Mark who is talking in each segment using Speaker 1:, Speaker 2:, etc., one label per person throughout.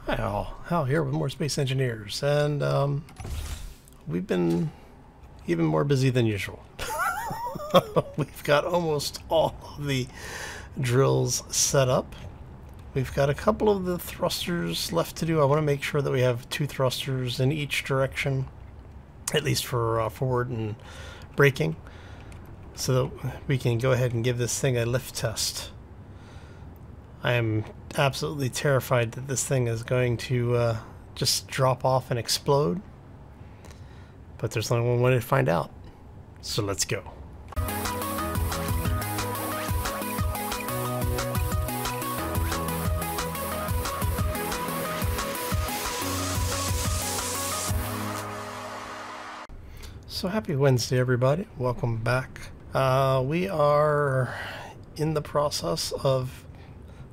Speaker 1: Hi all, Hal here with more Space Engineers, and we've been even more busy than usual. We've got almost all of the drills set up. We've got a couple of the thrusters left to do. I want to make sure that we have 2 thrusters in each direction, at least for forward and braking, so that we can go ahead and give this thing a lift test. I am absolutely terrified that this thing is going to just drop off and explode. But there's only one way to find out. So let's go. So happy Wednesday, everybody. Welcome back. We are in the process of,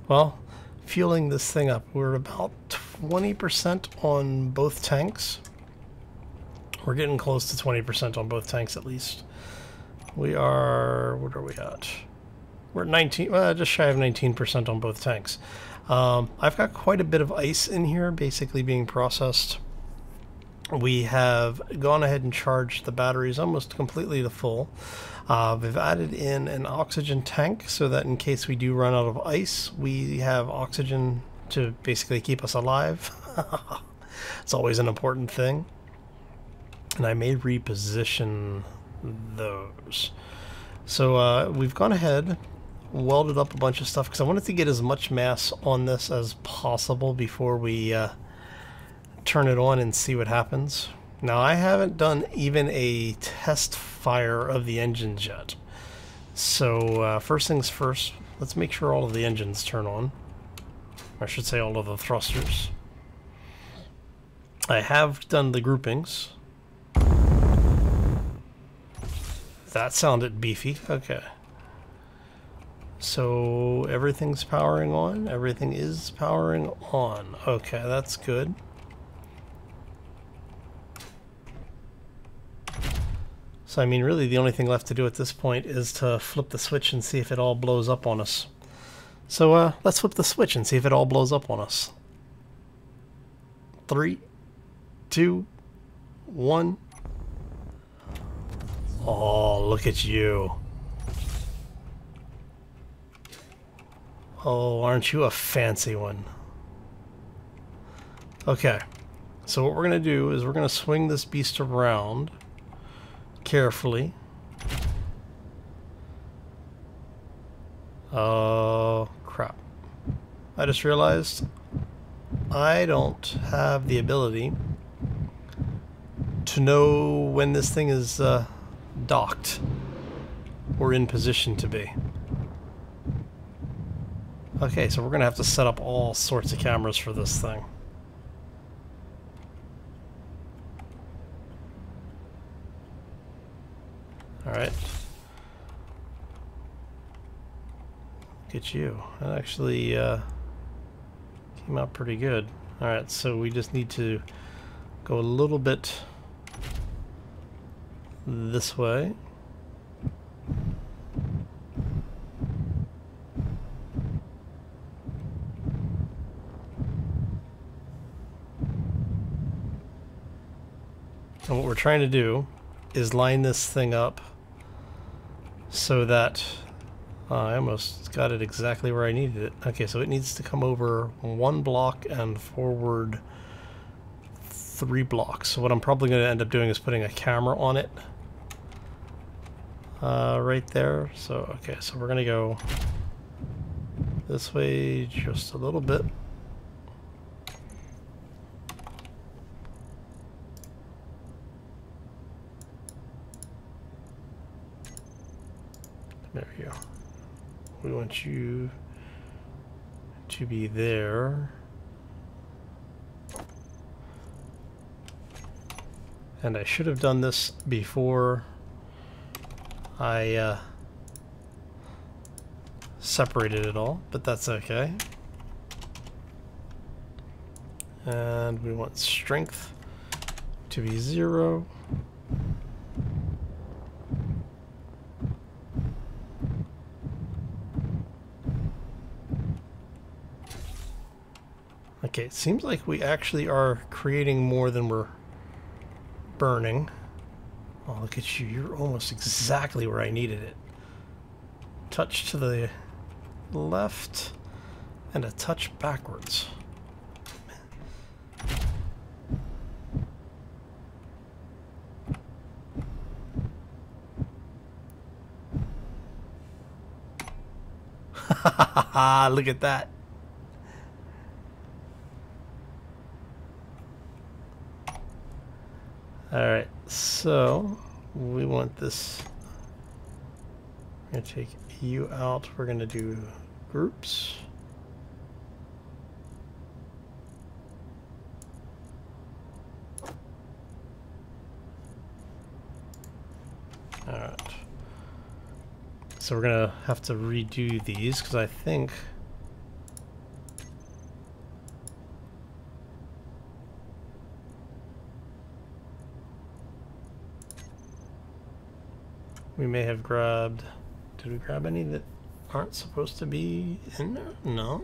Speaker 1: well, fueling this thing up. We're about 20% on both tanks. We're getting close to 20% on both tanks at least. We are, what are we at? We're at 19, just shy of 19% on both tanks. I've got quite a bit of ice in here basically being processed. We have gone ahead and charged the batteries almost completely to full. We've added in an oxygen tank so that in case we do run out of ice, we have oxygen to basically keep us alive. It's always an important thing. And I may reposition those. So we've gone ahead, welded up a bunch of stuff because I wanted to get as much mass on this as possible before we turn it on and see what happens. Now, I haven't done even a test fire of the engines yet. So first things first, let's make sure all of the engines turn on. I should say all of the thrusters. I have done the groupings. That sounded beefy. Okay. So everything's powering on. Everything is powering on. Okay, that's good. So I mean, really the only thing left to do at this point is to flip the switch and see if it all blows up on us. So let's flip the switch and see if it all blows up on us. 3, 2, 1. Oh, look at you. Oh, aren't you a fancy one? Okay, so what we're going to do is we're going to swing this beast around carefully. Oh, crap. I just realized I don't have the ability to know when this thing is docked or in position to be. Okay, so we're gonna have to set up all sorts of cameras for this thing. Alright. Look at you. That actually came out pretty good. Alright, so we just need to go a little bit this way. And what we're trying to do is line this thing up so that I almost got it exactly where I needed it. Okay, so it needs to come over 1 block and forward 3 blocks. So what I'm probably going to end up doing is putting a camera on it right there. So okay, so we're going to go this way just a little bit. There we go. We want you to be there. And I should have done this before I separated it all, but that's okay. And we want strength to be 0. Okay, Okay, it seems like we actually are creating more than we're burning. Oh, look at you. You're almost exactly where I needed it. Touch to the left and a touch backwards. Look at that. Alright, so we want this. We're going to take you out. We're going to do groups. Alright. So we're going to have to redo these because I think we may have grabbed... Did we grab any that aren't supposed to be in there? No.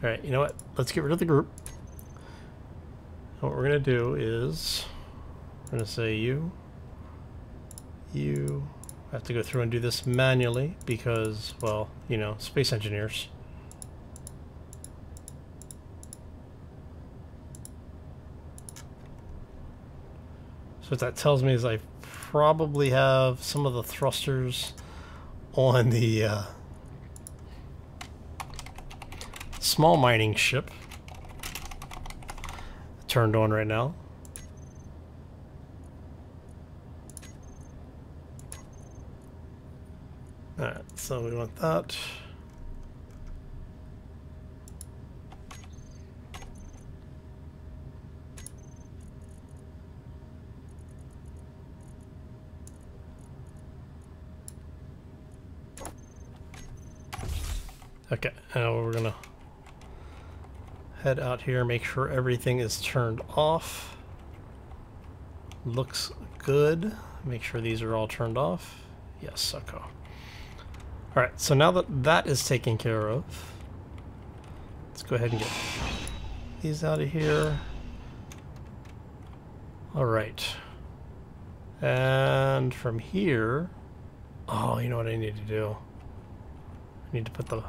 Speaker 1: Alright, you know what? Let's get rid of the group. And what we're going to do is we're going to say you. I have to go through and do this manually because, well, you know, space engineers. So what that tells me is I probably have some of the thrusters on the small mining ship turned on right now. Alright, so we want that. Okay, now we're gonna head out here, make sure everything is turned off. Looks good. Make sure these are all turned off. Yes, okay. Alright, so now that that is taken care of, let's go ahead and get these out of here. Alright. And from here, oh, you know what I need to do? I need to put the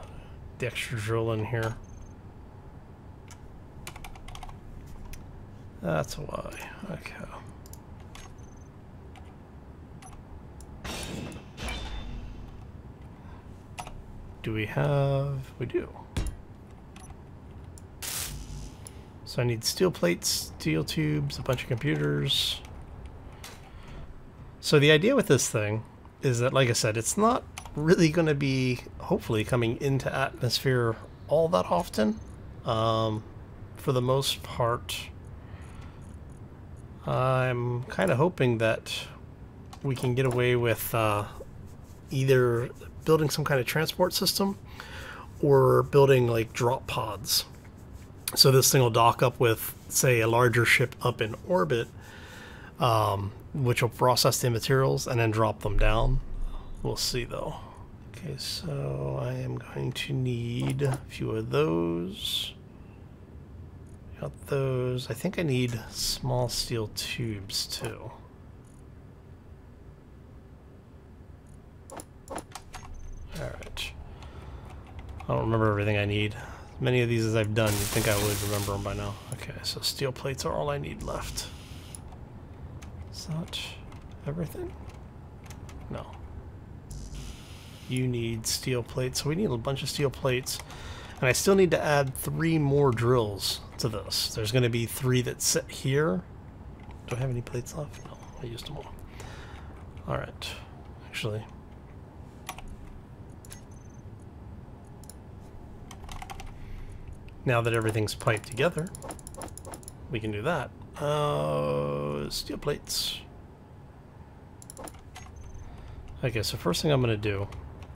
Speaker 1: extra drill in here. That's why. Okay. Do we have... We do. So I need steel plates, steel tubes, a bunch of computers. So the idea with this thing is that, like I said, it's not really going to be, hopefully, coming into atmosphere all that often. For the most part, I'm kind of hoping that we can get away with either building some kind of transport system or building like drop pods. So this thing will dock up with, say, a larger ship up in orbit, which will process the materials and then drop them down. We'll see though. Okay, so I am going to need a few of those. Got those. I think I need small steel tubes too. Alright. I don't remember everything I need. As many of these as I've done, you'd think I would remember them by now. Okay, so steel plates are all I need left. Is that everything? No. You need steel plates. So we need a bunch of steel plates. And I still need to add 3 more drills to this. There's going to be 3 that sit here. Do I have any plates left? No, I used them all. Alright. Actually... now that everything's piped together, we can do that. Steel plates. Okay, so first thing I'm going to do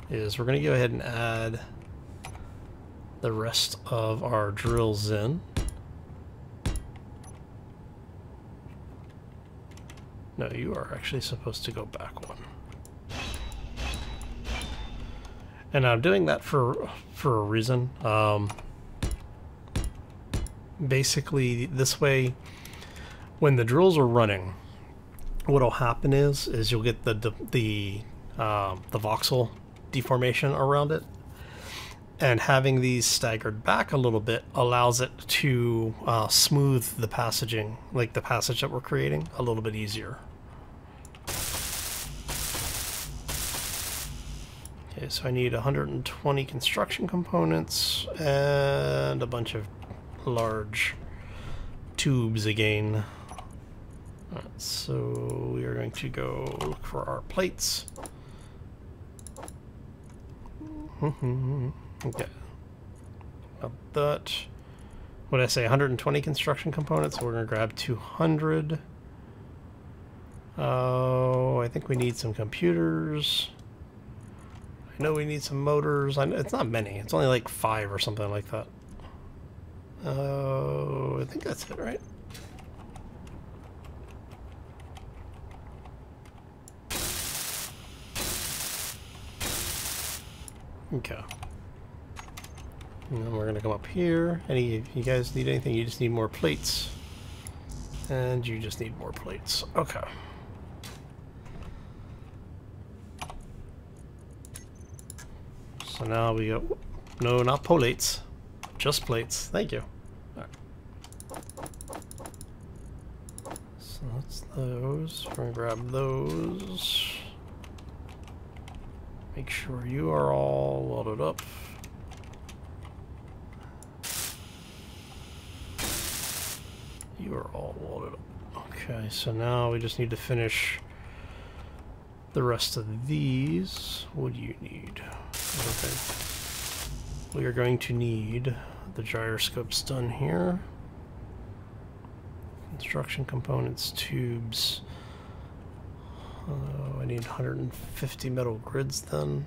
Speaker 1: is we're going to go ahead and add the rest of our drills in. No, you are actually supposed to go back one. And I'm doing that for a reason. Basically, this way, when the drills are running, what'll happen is you'll get the voxel deformation around it, and having these staggered back a little bit allows it to smooth the passaging, like the passage that we're creating, a little bit easier. Okay, so I need 120 construction components and a bunch of large tubes again. Alright, so we are going to go look for our plates. Okay. About that. What did I say? 120 construction components. So we're going to grab 200. Oh, I think we need some computers. I know we need some motors. It's not many. It's only like 5 or something like that. Oh, I think that's it, right? Okay. And then we're gonna come up here. You guys need anything? You just need more plates. And you just need more plates. Okay. So now we go... No, not polates. Just plates. Thank you. Alright. So that's those. We're gonna grab those. Make sure you are all welded up. You are all welded up. Okay, so now we just need to finish the rest of these. What do you need? Okay. We are going to need the gyroscopes done here. Construction components, tubes. I need 150 metal grids then.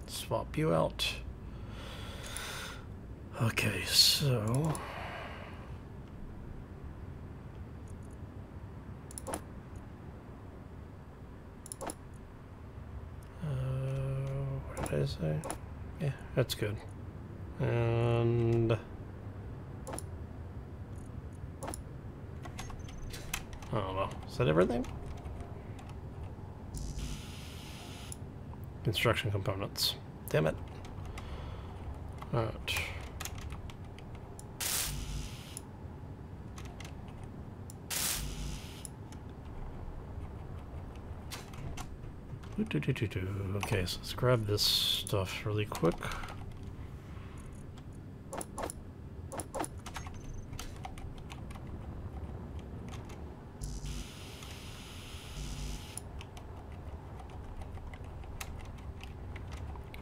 Speaker 1: Swap you out. Okay, so... what did I say? Yeah, that's good. And... I don't know. Is that everything? Construction components. Damn it. Alright. Okay, so let's grab this stuff really quick.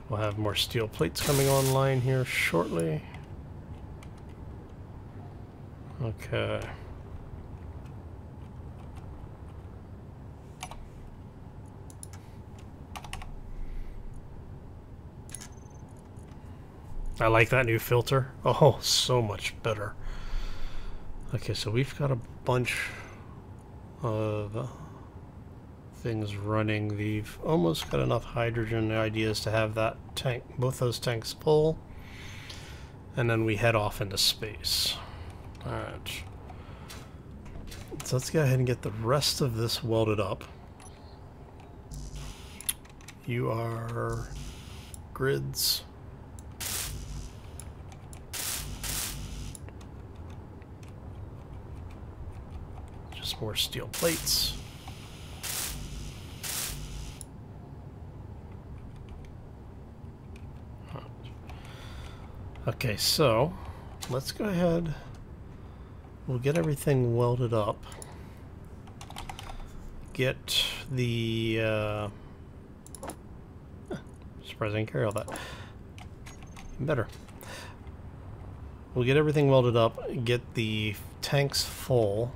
Speaker 1: We'll have more steel plates coming online here shortly. Okay. I like that new filter. Oh, so much better. Okay, so we've got a bunch of things running. We've almost got enough hydrogen ideas to have that tank, both those tanks full, and then we head off into space. Alright. So let's go ahead and get the rest of this welded up. You are grids. Just more steel plates. Okay, so let's go ahead. We'll get everything welded up. Get the surprised I didn't carry all that. Even better. We'll get everything welded up, get the tanks full,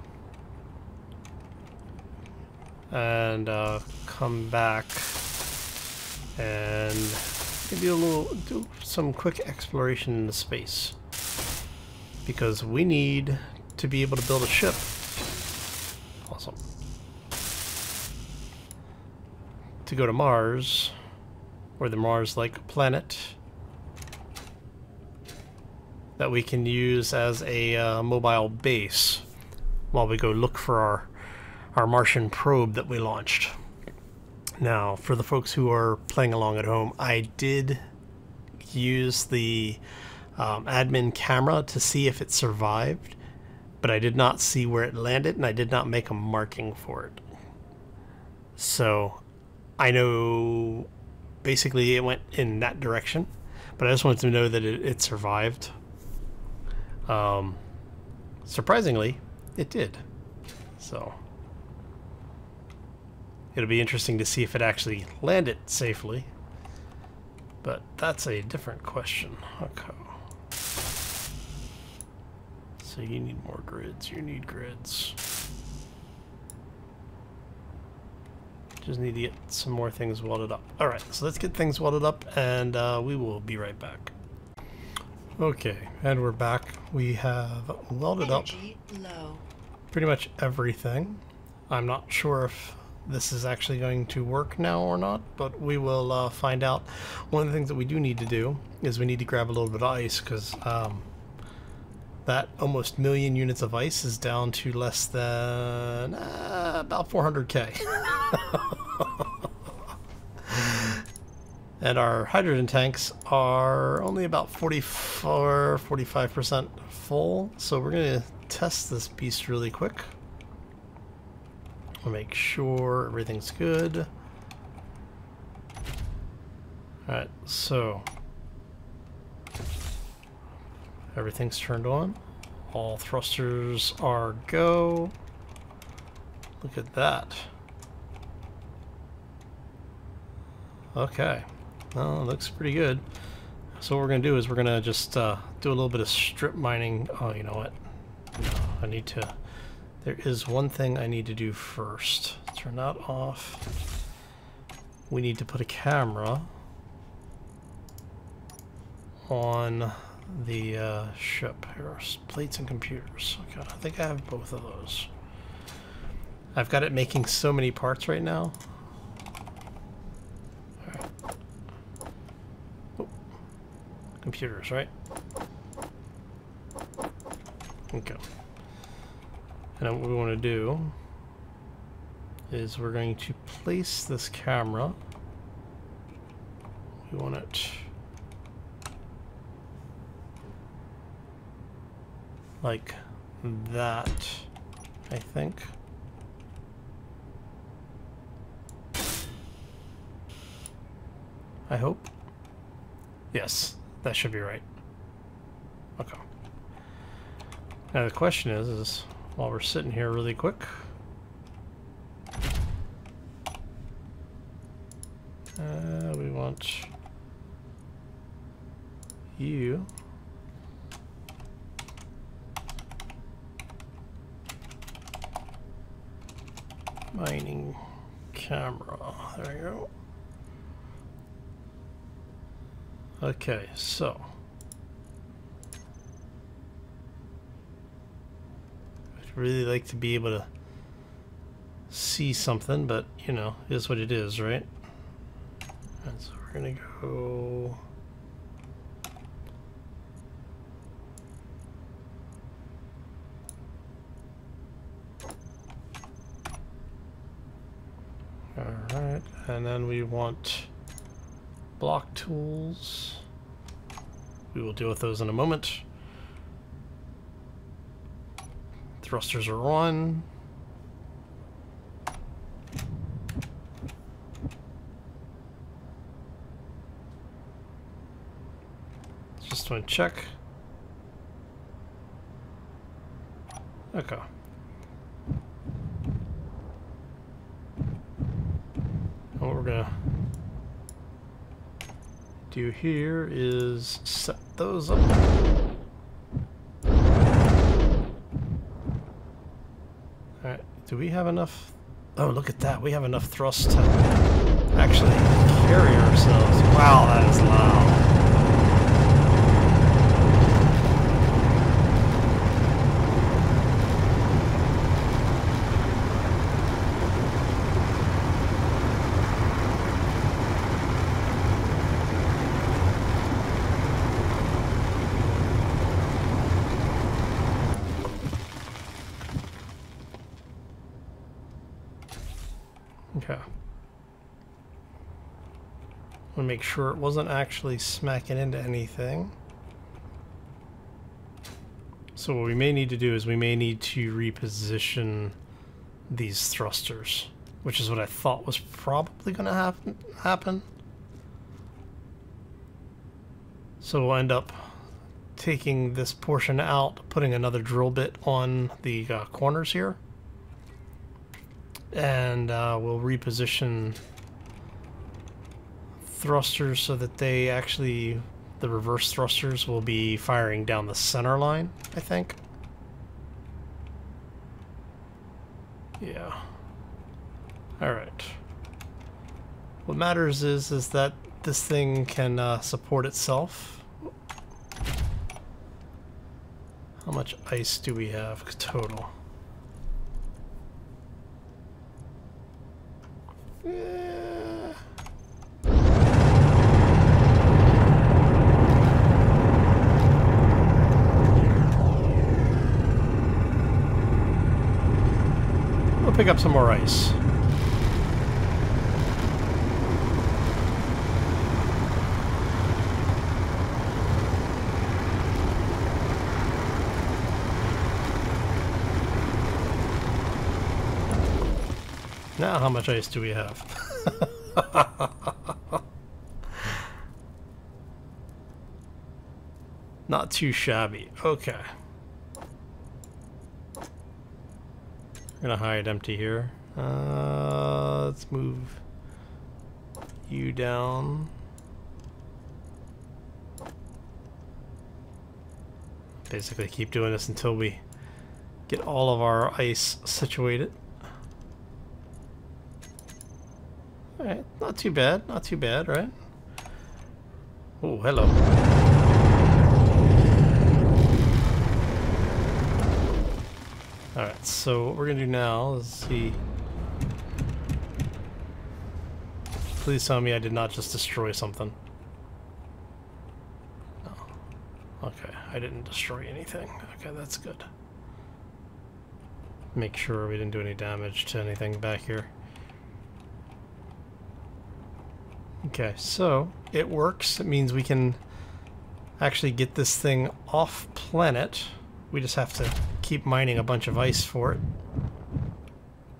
Speaker 1: and come back and maybe do some quick exploration in the space, because we need to be able to build a ship. Awesome. To go to Mars, or the Mars-like planet that we can use as a mobile base while we go look for our Martian probe that we launched. Now, for the folks who are playing along at home, I did use the admin camera to see if it survived, but I did not see where it landed, and I did not make a marking for it. So I know basically it went in that direction, but I just wanted to know that it survived. Surprisingly, it did. So it'll be interesting to see if it actually landed safely, but that's a different question. Okay. So you need more grids. You need grids. Just need to get some more things welded up. Alright, so let's get things welded up, and we will be right back. Okay, and we're back. We have welded up pretty much everything. I'm not sure if this is actually going to work now or not, but we will find out. One of the things that we do need to do is we need to grab a little bit of ice, because that almost million units of ice is down to less than about 400k. And our hydrogen tanks are only about 45% full, so we're going to test this beast really quick. We'll make sure everything's good. Alright, so everything's turned on. All thrusters are go. Look at that. Okay. Well, it looks pretty good. So what we're going to do is we're going to just do a little bit of strip mining. Oh, you know what? No, I need to... There is one thing I need to do first. Turn that off. We need to put a camera on the ship. Here are plates and computers. Okay, I think I have both of those. I've got it making so many parts right now. Computers, right? Okay. And what we want to do is we're going to place this camera. We want it like that, I think. I hope. Yes. That should be right. Okay. Now the question is while we're sitting here really quick, we want you mining camera. There you go. Okay, so I'd really like to be able to see something, but you know, it is what it is, right? And so we're gonna go alright, and then we want block tools. We will deal with those in a moment. Thrusters are on. Just want to check. Okay. And what we're gonna do here is set those up. Alright, do we have enough Oh, look at that. We have enough thrust to actually carry ourselves. Wow, that is loud. Okay. I want to make sure it wasn't actually smacking into anything. So what we may need to do is we may need to reposition these thrusters, which is what I thought was probably going to happen. So we'll end up taking this portion out, putting another drill bit on the corners here, and we'll reposition thrusters so that they actually, the reverse thrusters will be firing down the center line, I think. Yeah. Alright. What matters is that this thing can support itself. How much ice do we have total? We'll pick up some more ice. Now how much ice do we have? Not too shabby. Okay. I'm gonna hide empty here. Let's move you down. Basically keep doing this until we get all of our ice situated. Alright, not too bad, right? Oh, hello. Alright, so what we're gonna do now is see. Please tell me I did not just destroy something. No. Okay, I didn't destroy anything. Okay, that's good. Make sure we didn't do any damage to anything back here. Okay, so it works. It means we can actually get this thing off planet. We just have to keep mining a bunch of ice for it.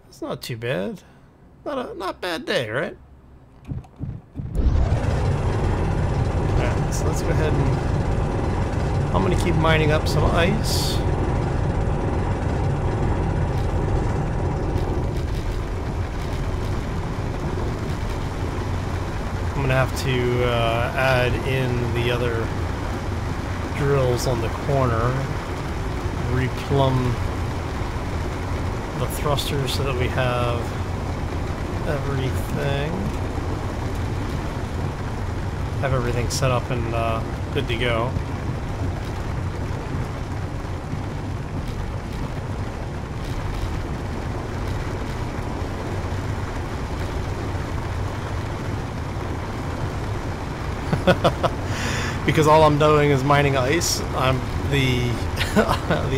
Speaker 1: It's not too bad. Not bad day, right? Alright, so let's go ahead and I'm gonna keep mining up some ice. I'm gonna have to add in the other drills on the corner, replumb the thrusters so that we have everything set up and good to go. Because all I'm doing is mining ice. I'm the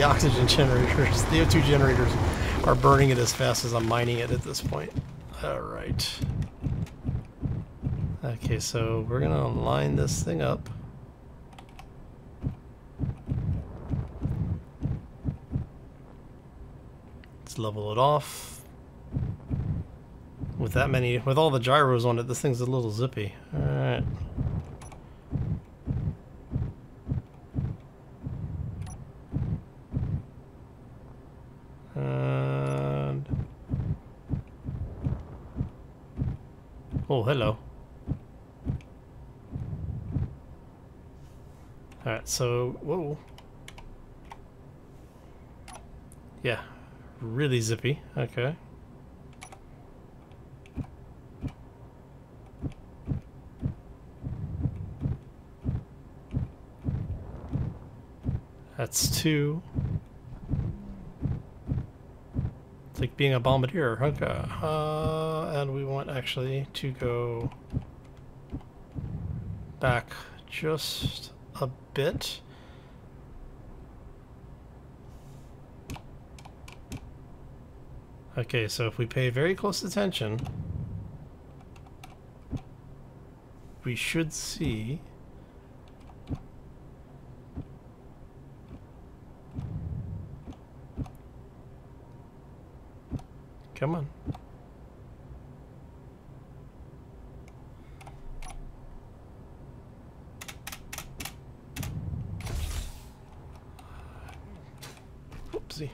Speaker 1: oxygen generators, the O2 generators are burning it as fast as I'm mining it at this point. Alright. Okay, so we're gonna line this thing up. Let's level it off. With all the gyros on it, this thing's a little zippy. Alright. And oh, hello. Alright, so whoa. Yeah. Really zippy. Okay. That's 2. It's like being a bombardier. Okay. And we want actually to go back just a bit. Okay, so if we pay very close attention, we should see come on. Oopsie.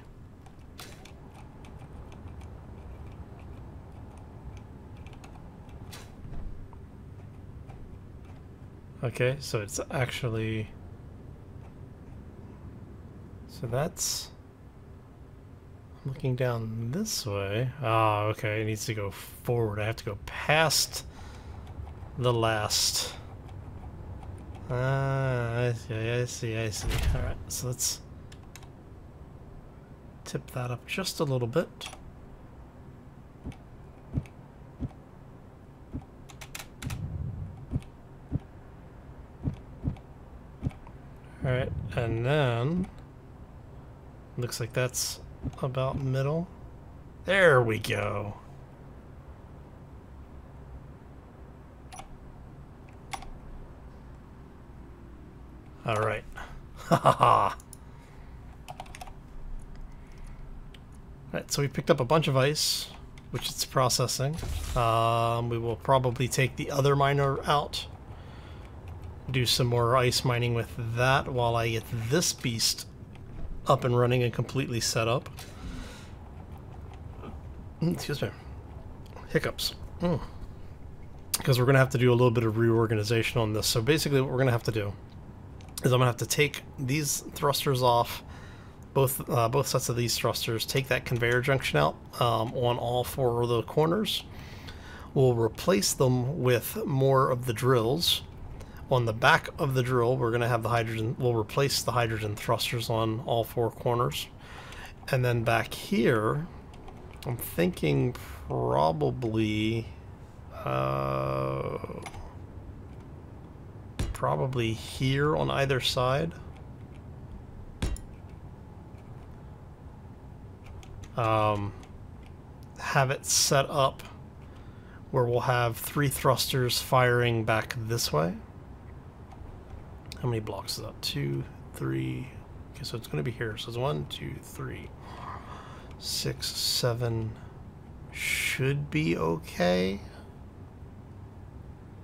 Speaker 1: Okay, so it's actually, so that's looking down this way. Oh, okay, it needs to go forward. I have to go past the last. I see. Alright, so let's tip that up just a little bit. Alright, and then looks like that's about middle. There we go. Alright. Haha. Alright, so we picked up a bunch of ice, which it's processing. We will probably take the other miner out. Do some more ice mining with that while I get this beast up and running and completely set up. Excuse me. Hiccups. Because we're going to have to do a little bit of reorganization on this. So basically what we're going to have to do is I'm going to have to take these thrusters off, both sets of these thrusters, take that conveyor junction out on all 4 of the corners. We'll replace them with more of the drills. On the back of the drill, we're going to have the hydrogen, we'll replace the hydrogen thrusters on all 4 corners. And then back here, I'm thinking probably, probably here on either side. Have it set up where we'll have 3 thrusters firing back this way. How many blocks is that? 2, 3. Okay, so it's going to be here. So it's 1, 2, 3, 6, 7. Should be okay.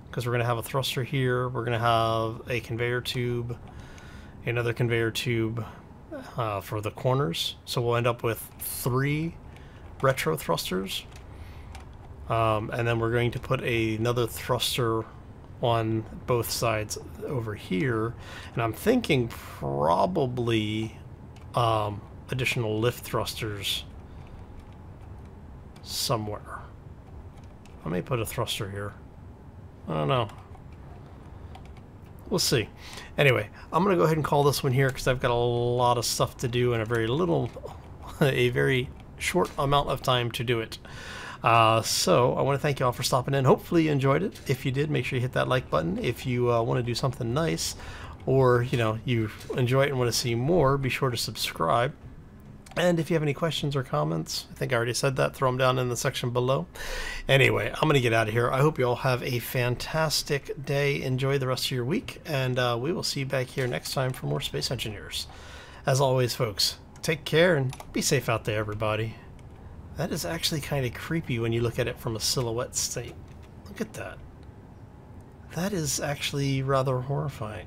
Speaker 1: Because we're going to have a thruster here. We're going to have a conveyor tube, another conveyor tube for the corners. So we'll end up with 3 retro thrusters. And then we're going to put another thruster on both sides over here, and I'm thinking probably additional lift thrusters somewhere. I may put a thruster here. I don't know. We'll see. Anyway, I'm gonna go ahead and call this one here because I've got a lot of stuff to do and a very short amount of time to do it. So I want to thank you all for stopping in. Hopefully you enjoyed it. If you did, make sure you hit that like button. If you want to do something nice, or you enjoy it and want to see more, be sure to subscribe. And if you have any questions or comments, I think I already said that, throw them down in the section below. Anyway, I'm going to get out of here. I hope you all have a fantastic day. Enjoy the rest of your week, and we will see you back here next time for more Space Engineers. As always, folks, take care and be safe out there, everybody. That is actually kind of creepy when you look at it from a silhouette state. Look at that. That is actually rather horrifying.